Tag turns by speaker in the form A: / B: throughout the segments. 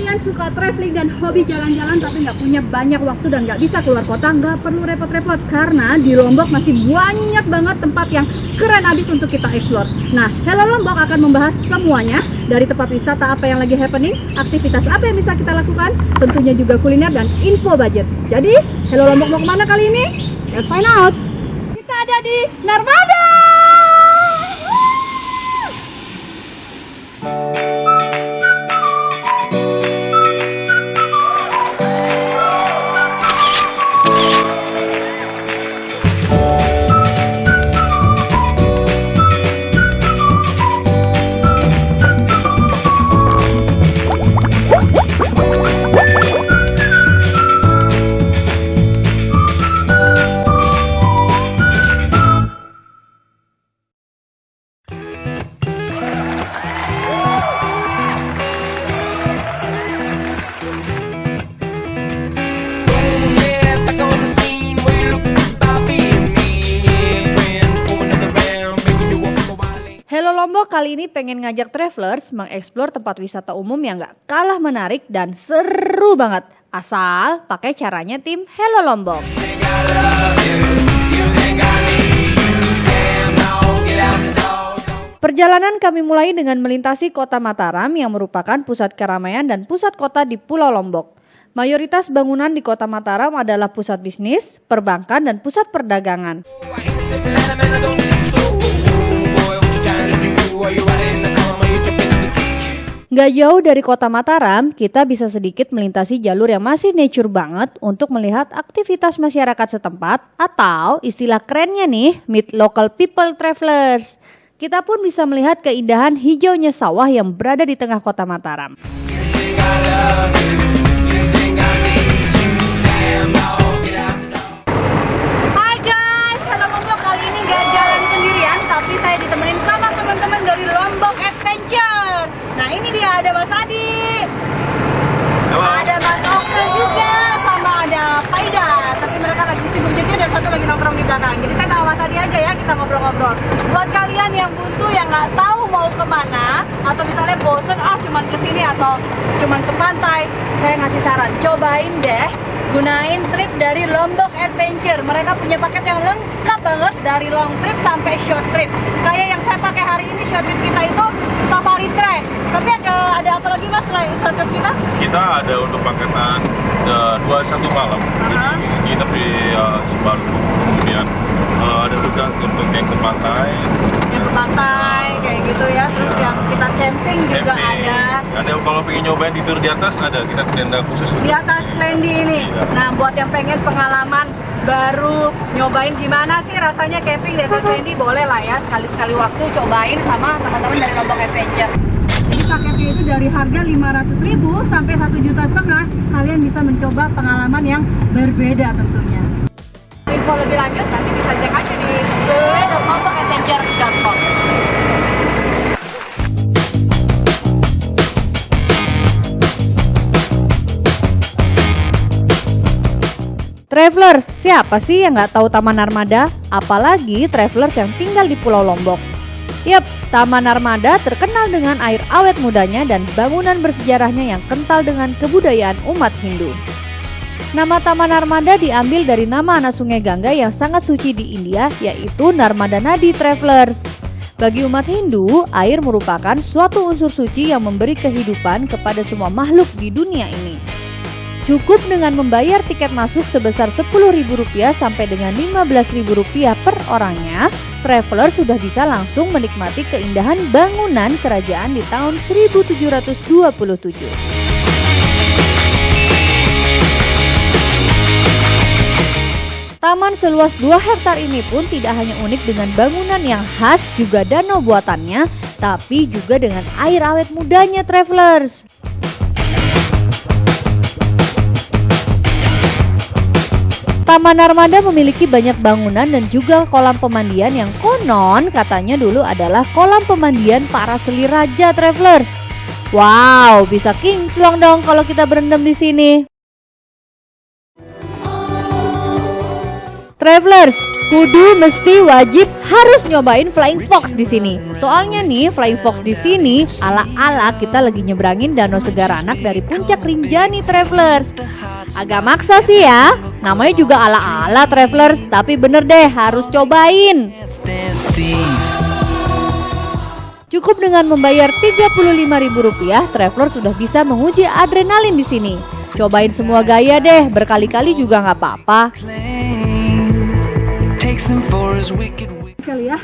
A: kalian suka traveling dan hobi jalan-jalan tapi nggak punya banyak waktu dan nggak bisa keluar kota, nggak perlu repot-repot karena di Lombok masih banyak banget tempat yang keren abis untuk kita explore. Nah, Hello Lombok akan membahas semuanya dari tempat wisata apa yang lagi happening, aktivitas apa yang bisa kita lakukan, tentunya juga kuliner dan info budget. Jadi, Hello Lombok mau kemana kali ini? Let's find out. Kita ada di Narmada.
B: Hello Lombok kali ini pengen ngajak travelers mengeksplor tempat wisata umum yang gak kalah menarik dan seru banget. Asal pakai caranya tim Hello Lombok. Perjalanan kami mulai dengan melintasi kota Mataram yang merupakan pusat keramaian dan pusat kota di Pulau Lombok. Mayoritas bangunan di kota Mataram adalah pusat bisnis, perbankan, dan pusat perdagangan. Gak jauh dari kota Mataram, kita bisa sedikit melintasi jalur yang masih nature banget untuk melihat aktivitas masyarakat setempat atau istilah kerennya nih, meet local people travelers. Kita pun bisa melihat keindahan hijaunya sawah yang berada di tengah kota Mataram.
A: Hai guys, Hello Lombok kali ini gak jalan sendirian, tapi saya ditemenin sama teman-teman dari Lombok Adventure. Nah ini dia, ada Mas Adi, ada Mas Okta juga, sama ada Faida. Tapi mereka lagi sibuk jadi dan satu lagi nongkrong di belakang. Jadi saya sama Mas Adi aja ya, kita ngobrol-ngobrol. Buat kalian yang buntu, yang nggak tahu mau kemana, atau misalnya bosen, cuman kesini atau cuman ke pantai, saya ngasih saran, cobain deh gunain trip dari Lombok Adventure. Mereka punya paket yang lengkap banget dari long trip sampai short trip. Kayak yang saya pakai hari ini, short trip kita itu safari trek. Tapi ada apa lagi Mas selain short trip kita?
C: Kita ada untuk paketan 21 malam. Jadi nginep di Sebaru. Kemudian ada juga untuk yang ke pantai.
A: Yang ke pantai kayak gitu ya. Terus yang kita camping juga ada.
C: Ada kalau pengen nyobain tidur di atas ada, kita tenda khusus
A: di atas Landy ini. Nah, buat yang pengen pengalaman baru, nyobain gimana sih rasanya camping di atas Landy, boleh lah ya sekali-sekali waktu cobain sama teman-teman dari Lombok Adventure. Jadi paketnya itu dari harga 500.000 sampai 1,5 juta. Kalian bisa mencoba pengalaman yang berbeda tentunya. Info lebih lanjut nanti bisa cek aja di www.lombokadventure.com.
B: Travelers, siapa sih yang nggak tahu Taman Narmada? Apalagi travelers yang tinggal di Pulau Lombok. Yap, Taman Narmada terkenal dengan air awet mudanya dan bangunan bersejarahnya yang kental dengan kebudayaan umat Hindu. Nama Taman Narmada diambil dari nama anak sungai Gangga yang sangat suci di India, yaitu Narmada Nadi Travelers. Bagi umat Hindu, air merupakan suatu unsur suci yang memberi kehidupan kepada semua makhluk di dunia ini. Cukup dengan membayar tiket masuk sebesar Rp10.000 sampai dengan Rp15.000 per orangnya, traveler sudah bisa langsung menikmati keindahan bangunan kerajaan di tahun 1727. Taman seluas 2 hektar ini pun tidak hanya unik dengan bangunan yang khas juga danau buatannya, tapi juga dengan air awet mudanya travelers. Taman Narmada memiliki banyak bangunan dan juga kolam pemandian yang konon katanya dulu adalah kolam pemandian para seli raja travelers. Wow, bisa kinclong dong kalau kita berendam di sini. Travelers, kudu mesti wajib harus nyobain Flying Fox di sini. Soalnya nih, Flying Fox di sini ala-ala kita lagi nyebrangin Danau Segaranak dari Puncak Rinjani, Travelers. Agak maksa sih ya, namanya juga ala-ala, Travelers, tapi bener deh harus cobain. Cukup dengan membayar Rp35.000, Travelers sudah bisa menguji adrenalin di sini. Cobain semua gaya deh, berkali-kali juga nggak apa-apa.
A: Kali ya,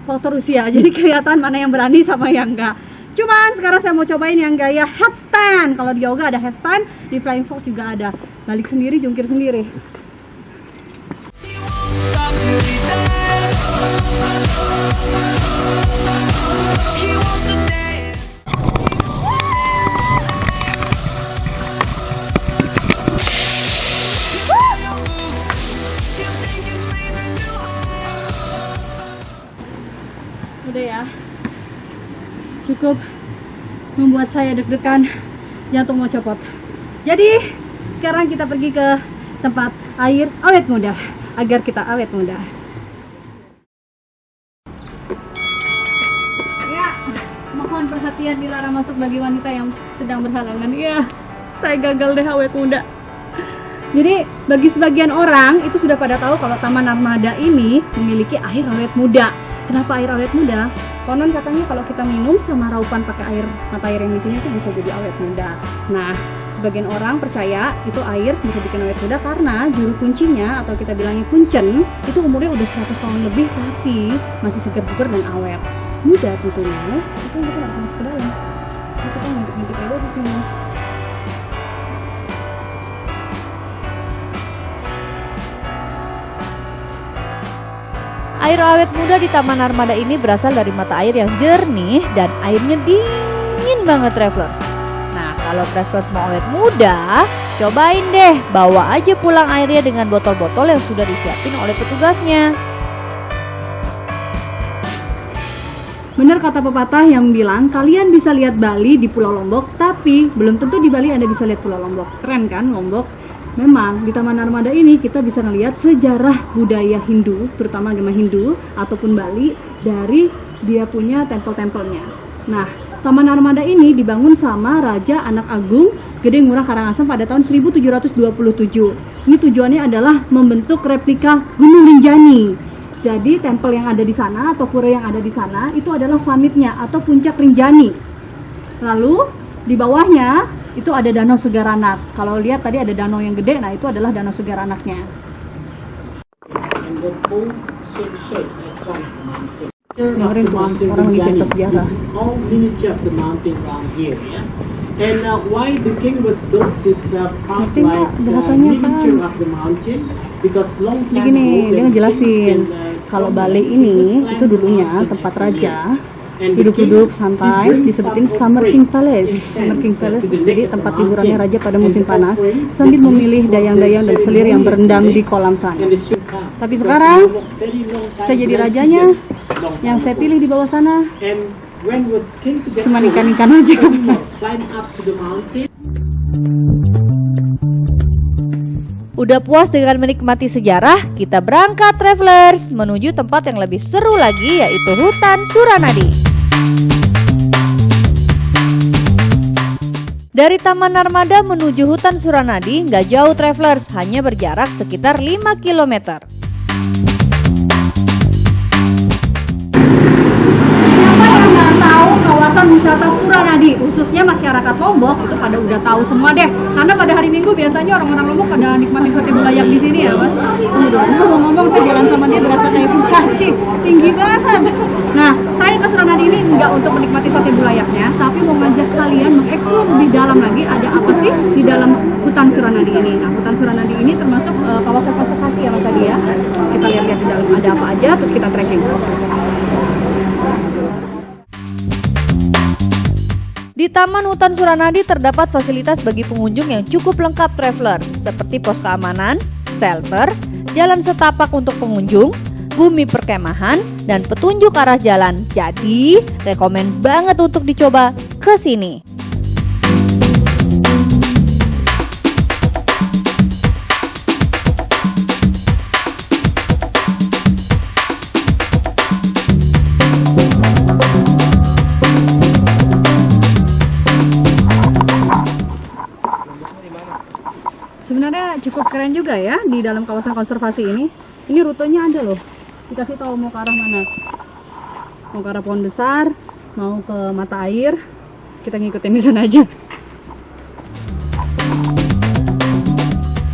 A: foto Rusia, jadi kelihatan mana yang berani sama yang enggak. Cuman sekarang saya mau cobain yang gaya headstand. Kalau di yoga ada headstand, di Flying Fox juga ada. Balik sendiri, jungkir sendiri. Udah ya, cukup membuat saya deg-degan, jantung mau copot. Jadi sekarang kita pergi ke tempat air awet muda agar kita awet muda. Ya, mohon perhatian, dilarang masuk bagi wanita yang sedang berhalangan. Ya, saya gagal deh awet muda. Jadi bagi sebagian orang itu sudah pada tahu kalau Taman Narmada ini memiliki air awet muda. Kenapa air awet muda? Konon katanya kalau kita minum sama raupan pakai air mata air yang di sini itu bisa jadi awet muda. Nah, sebagian orang percaya itu air bisa bikin awet muda karena juru kuncinya atau kita bilangnya kuncen itu umurnya udah 100 tahun lebih tapi masih segar-segar dan awet. Muda tentunya, itu kita nggak bisa masuk ke dalam. Kita ngintip aja di sini.
B: Air awet muda di Taman Narmada ini berasal dari mata air yang jernih dan airnya dingin banget, Travelers. Nah, kalau Travelers mau awet muda, cobain deh, bawa aja pulang airnya dengan botol-botol yang sudah disiapin oleh petugasnya.
A: Benar kata pepatah yang bilang, kalian bisa lihat Bali di Pulau Lombok, tapi belum tentu di Bali Anda bisa lihat Pulau Lombok. Keren kan Lombok? Memang di Taman Narmada ini kita bisa melihat sejarah budaya Hindu, terutama agama Hindu ataupun Bali dari dia punya tempel-tempelnya. Nah, Taman Narmada ini dibangun sama Raja Anak Agung Gede Ngurah Karangasem pada tahun 1727. Ini tujuannya adalah membentuk replika Gunung Rinjani. Jadi tempel yang ada di sana atau pura yang ada di sana itu adalah summitnya atau puncak Rinjani. Lalu di bawahnya itu ada Danau Segaranak. Kalau lihat tadi ada danau yang gede, nah itu adalah Danau Segaranaknya. Dengerin orang lagi cerita sejarah.
D: All miniature of the mountain around here, yeah. And why the king was built this park like miniature of the mountain? Because long time
A: Begini, dia ngejelasin kalau Bali ini itu dulunya tempat raja duduk-duduk santai, disebutin Summer King Palace. Summer King Palace jadi tempat hiburannya raja pada musim panas sambil memilih dayang-dayang dan selir yang berendam di kolam sana. Tapi sekarang saya jadi rajanya, yang saya pilih di bawah sana cuma ikan-ikan aja.
B: Udah puas dengan menikmati sejarah, kita berangkat, Travelers, menuju tempat yang lebih seru lagi, yaitu Hutan Suranadi. Dari Taman Narmada menuju Hutan Suranadi nggak jauh, Travelers, hanya berjarak sekitar 5 km.
A: Kawasan wisata Suranadi, khususnya masyarakat Lombok itu pada udah tahu semua deh. Karena pada hari Minggu biasanya orang-orang Lombok pada nikmatin sate belayak di sini ya, Mas. Ngomong-ngomong saya jalan sama dia berasa kayak Bukati, tinggi banget. Nah, saya ke Suranadi ini enggak untuk menikmati sate belayaknya, tapi mau ngajak kalian mengeksplor lebih dalam lagi ada apa sih di dalam hutan Suranadi ini. Nah, hutan Suranadi ini termasuk kawasan konservasi ya Mas tadi ya. Kita lihat-lihat di dalam ada apa aja, terus kita trekking.
B: Di Taman Hutan Suranadi terdapat fasilitas bagi pengunjung yang cukup lengkap, Travelers, seperti pos keamanan, shelter, jalan setapak untuk pengunjung, bumi perkemahan, dan petunjuk arah jalan. Jadi, rekomen banget untuk dicoba ke sini.
A: pemandangannya cukup keren juga ya di dalam kawasan konservasi ini. Ini rutenya ada loh. Dikasih tahu mau ke arah mana. Mau ke arah pohon besar, mau ke mata air. Kita ngikutin di sana aja.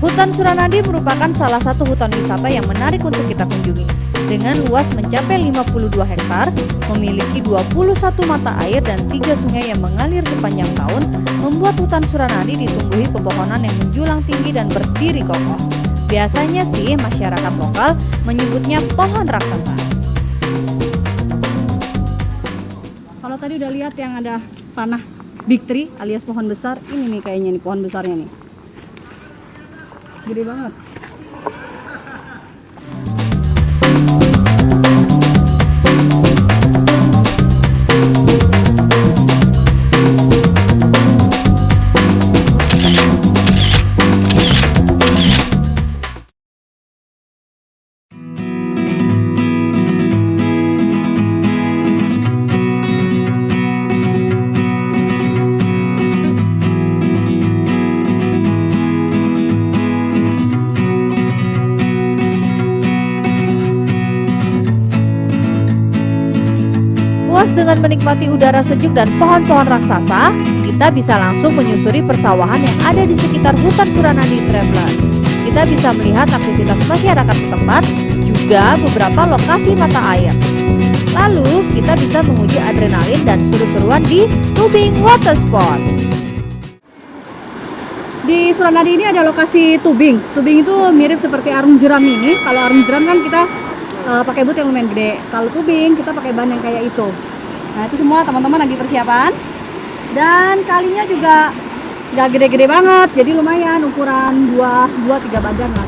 B: Hutan Suranadi merupakan salah satu hutan wisata yang menarik untuk kita kunjungi. Dengan luas mencapai 52 hektar, memiliki 21 mata air dan 3 sungai yang mengalir sepanjang tahun, membuat hutan Suranadi ditumbuhi pepohonan yang menjulang tinggi dan berdiri kokoh. Biasanya sih masyarakat lokal menyebutnya pohon raksasa.
A: Kalau tadi udah lihat yang ada panah big tree alias pohon besar, ini nih kayaknya nih pohon besarnya nih. Gede banget.
B: Puas dengan menikmati udara sejuk dan pohon-pohon raksasa, kita bisa langsung menyusuri persawahan yang ada di sekitar hutan Suranadi Traveler. Kita bisa melihat aktivitas masyarakat setempat, juga beberapa lokasi mata air. Lalu, kita bisa menguji adrenalin dan seru-seruan di Tubing Water Sport.
A: Di Suranadi ini ada lokasi tubing. Tubing itu mirip seperti arung jeram ini. Kalau arung jeram kan kita pakai boot yang lumayan gede. Kalau tubing kita pakai ban yang kayak itu. Nah itu semua teman-teman lagi persiapan. Dan kalinya juga nggak gede-gede banget. Jadi lumayan ukuran 2-3 badan lah.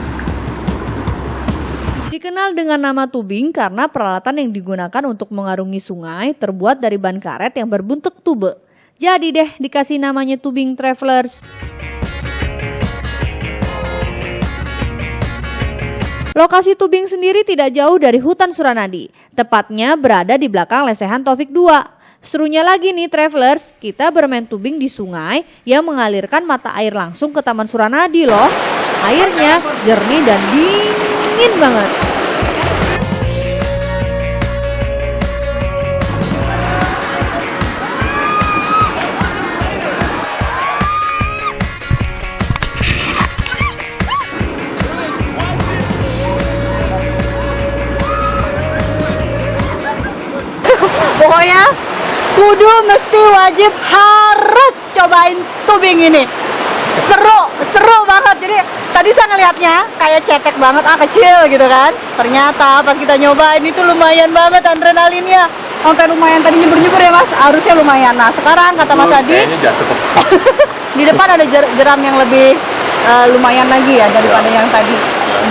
B: Dikenal dengan nama tubing karena peralatan yang digunakan untuk mengarungi sungai terbuat dari ban karet yang berbentuk tube. Jadi deh dikasih namanya Tubing Travelers. Lokasi tubing sendiri tidak jauh dari hutan Suranadi, tepatnya berada di belakang lesehan Taufik 2. Serunya lagi nih travelers, kita bermain tubing di sungai yang mengalirkan mata air langsung ke Taman Suranadi loh. Airnya jernih dan dingin banget.
A: Pokoknya kudu mesti wajib harus cobain tubing ini. Seru banget. Jadi tadi saya ngelihatnya kayak cetek banget, kecil gitu kan. Ternyata pas kita nyobain itu lumayan banget adrenalinnya. Sampai lumayan tadi nyebur-nyebur ya Mas, harusnya lumayan. Nah sekarang kata Mas Adi di depan ada jeram yang lebih lumayan lagi ya daripada yang tadi.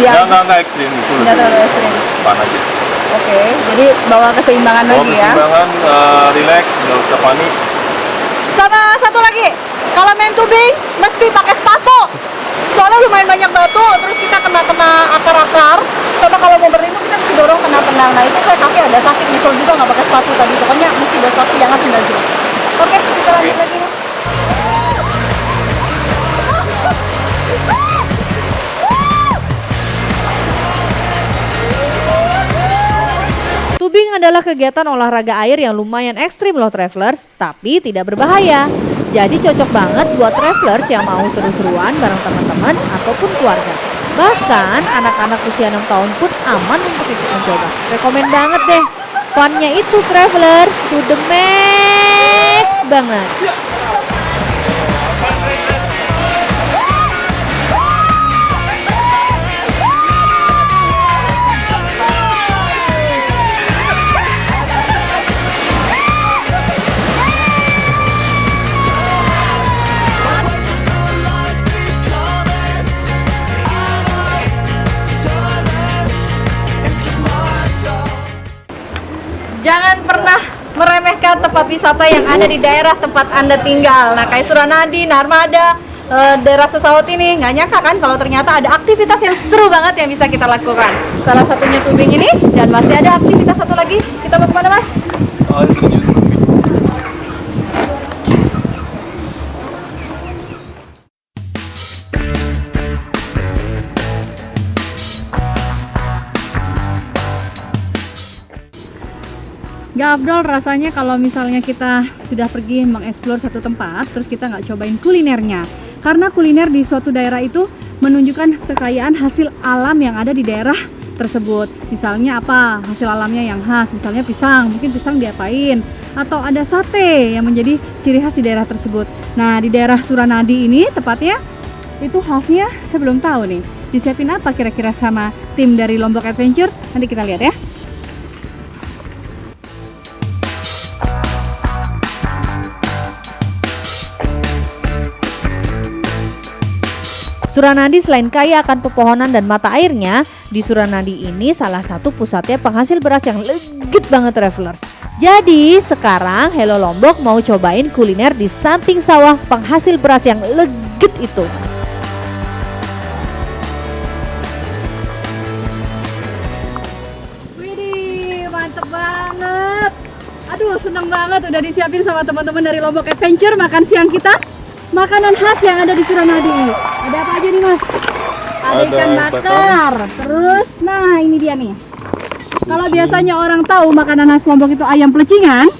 C: Ya, nggak ekstrim itu.
A: Nggak terlalu ekstrim.
C: Pan aja.
A: Oke, jadi bawa keseimbangan lagi ya.
C: Keseimbangan, relax, nggak usah panik.
A: Sama satu lagi, kalau main tubing mesti pakai sepatu. Soalnya lumayan banyak batu, terus kita kena akar-akar. Sama kalau mau berlindung kita mesti dorong kena tenang. Nah itu saya kaki ada sakit, nyesel juga nggak pakai sepatu tadi. Pokoknya mesti bawa sepatu, jangan sendal jepit. Oke, kita lanjut lagi.
B: Tubing adalah kegiatan olahraga air yang lumayan ekstrim loh travelers, tapi tidak berbahaya. Jadi cocok banget buat travelers yang mau seru-seruan bareng teman-teman ataupun keluarga. Bahkan anak-anak usia 6 tahun pun aman untuk ikut mencoba. Rekomen banget deh. Funnya itu travelers to the max banget.
A: Jangan pernah meremehkan tempat wisata yang ada di daerah tempat Anda tinggal. Nah, kayak Suranadi, Narmada, daerah Sesaut ini, nggak nyangka kan kalau ternyata ada aktivitas yang seru banget yang bisa kita lakukan. Salah satunya tubing ini, dan masih ada aktivitas satu lagi. Kita mau kemana, Mas? Ya Abdul, rasanya kalau misalnya kita sudah pergi mengeksplor satu tempat, terus kita nggak cobain kulinernya. Karena kuliner di suatu daerah itu menunjukkan kekayaan hasil alam yang ada di daerah tersebut. Misalnya apa hasil alamnya yang khas, misalnya pisang, mungkin pisang diapain. Atau ada sate yang menjadi ciri khas di daerah tersebut. Nah di daerah Suranadi ini tepatnya, itu khasnya saya belum tahu nih. Disiapin apa kira-kira sama tim dari Lombok Adventure? Nanti kita lihat ya.
B: Suranadi selain kaya akan pepohonan dan mata airnya, di Suranadi ini salah satu pusatnya penghasil beras yang legit banget travelers. Jadi sekarang Hello Lombok mau cobain kuliner di samping sawah penghasil beras yang legit itu.
A: Widih, mantep banget. Aduh, seneng banget udah disiapin sama teman-teman dari Lombok Adventure makan siang kita. Makanan khas yang ada di Suranadi. Ada apa aja nih Mas? Ada ikan bakar. Terus, nah ini dia nih. Kalau biasanya orang tahu makanan khas Lombok itu ayam pelecingan,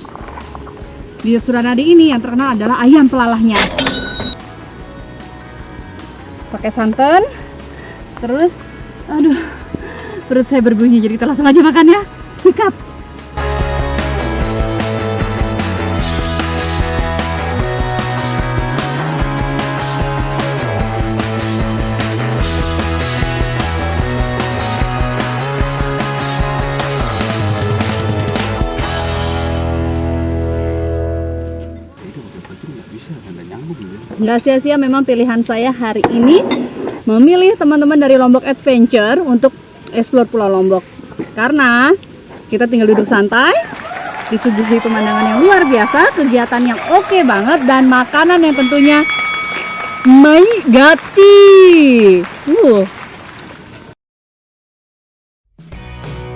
A: di Suranadi ini yang terkenal adalah ayam pelalahnya. Pakai santan. Terus, aduh, perut saya berbunyi jadi kita langsung aja makan ya. Sikat. Nggak sia-sia memang pilihan saya hari ini memilih teman-teman dari Lombok Adventure untuk explore Pulau Lombok. Karena kita tinggal duduk santai, disuguhi pemandangan yang luar biasa, kegiatan yang oke banget, dan makanan yang tentunya gati.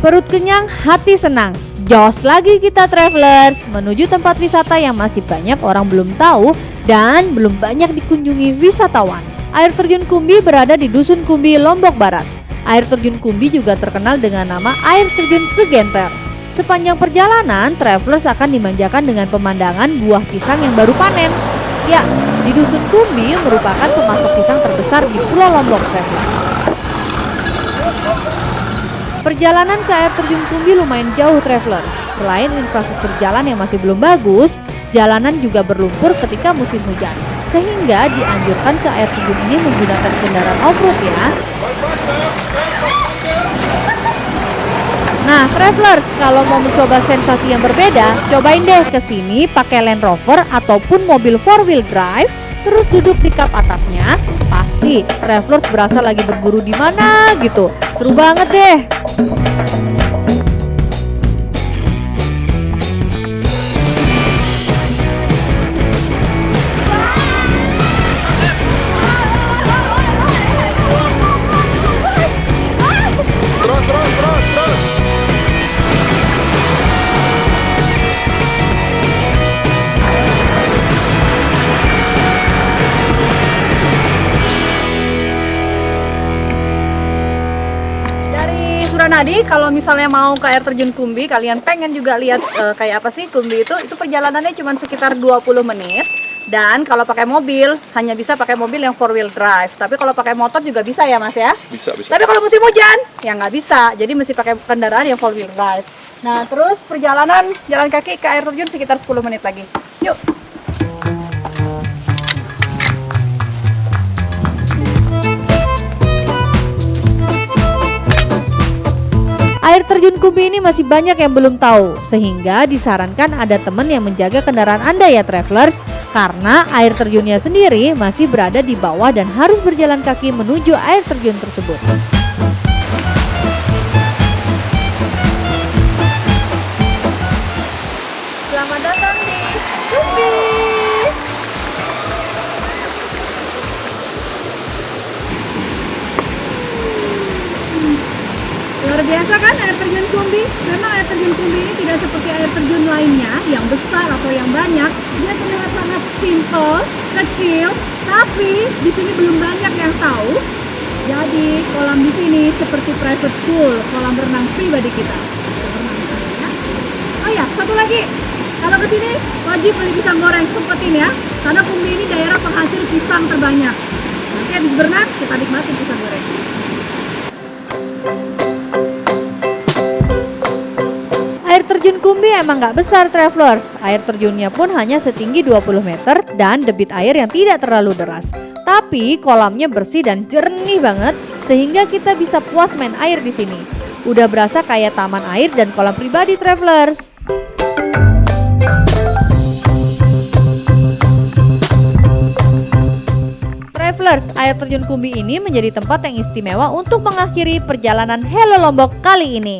B: Perut kenyang, hati senang. Jos lagi kita travelers menuju tempat wisata yang masih banyak orang belum tahu dan belum banyak dikunjungi wisatawan. Air terjun Kumbi berada di Dusun Kumbi, Lombok Barat. Air terjun Kumbi juga terkenal dengan nama air terjun Segenter. Sepanjang perjalanan, travelers akan dimanjakan dengan pemandangan buah pisang yang baru panen. Ya, di Dusun Kumbi merupakan pemasok pisang terbesar di Pulau Lombok travelers. Perjalanan ke air terjun Kumbi lumayan jauh traveler. Selain infrastruktur jalan yang masih belum bagus, jalanan juga berlumpur ketika musim hujan. Sehingga dianjurkan ke air terjun ini menggunakan kendaraan off-road ya. Nah travelers, kalau mau mencoba sensasi yang berbeda, cobain deh kesini pakai Land Rover ataupun mobil 4-wheel drive, terus duduk di kap atasnya. Pasti travelers berasa lagi berburu di mana gitu. Seru banget deh.
A: Suranadi, kalau misalnya mau ke air terjun Kumbi, kalian pengen juga lihat kayak apa sih Kumbi itu perjalanannya cuma sekitar 20 menit. Dan kalau pakai mobil, hanya bisa pakai mobil yang 4-wheel drive. Tapi kalau pakai motor juga bisa ya Mas ya?
C: Bisa.
A: Tapi kalau musim hujan, ya nggak bisa. Jadi mesti pakai kendaraan yang 4-wheel drive. Nah terus perjalanan jalan kaki ke air terjun sekitar 10 menit lagi. Yuk!
B: Air terjun Kumbi ini masih banyak yang belum tahu, sehingga disarankan ada teman yang menjaga kendaraan Anda ya travelers, karena air terjunnya sendiri masih berada di bawah dan harus berjalan kaki menuju air terjun tersebut.
A: Selamat datang di Kumbi. Luar biasa kan air terjun Kumbi? Memang air terjun Kumbi ini tidak seperti air terjun lainnya yang besar atau yang banyak. Dia terlihat sangat simple, kecil, tapi di sini belum banyak yang tahu. Jadi kolam di sini seperti private pool, kolam renang pribadi kita. Oh ya, satu lagi. Kalau ke sini wajib beli pisang goreng, sempetin ya. Karena Kumbi ini daerah penghasil pisang terbanyak. Nanti habis berenang kita nikmatin pisang goreng.
B: Air terjun Kumbi emang nggak besar travelers. Air terjunnya pun hanya setinggi 20 meter dan debit air yang tidak terlalu deras. Tapi kolamnya bersih dan jernih banget sehingga kita bisa puas main air di sini. Udah berasa kayak taman air dan kolam pribadi travelers. Travelers, air terjun Kumbi ini menjadi tempat yang istimewa untuk mengakhiri perjalanan Hello Lombok kali ini.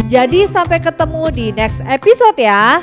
B: Jadi sampai ketemu di next episode ya.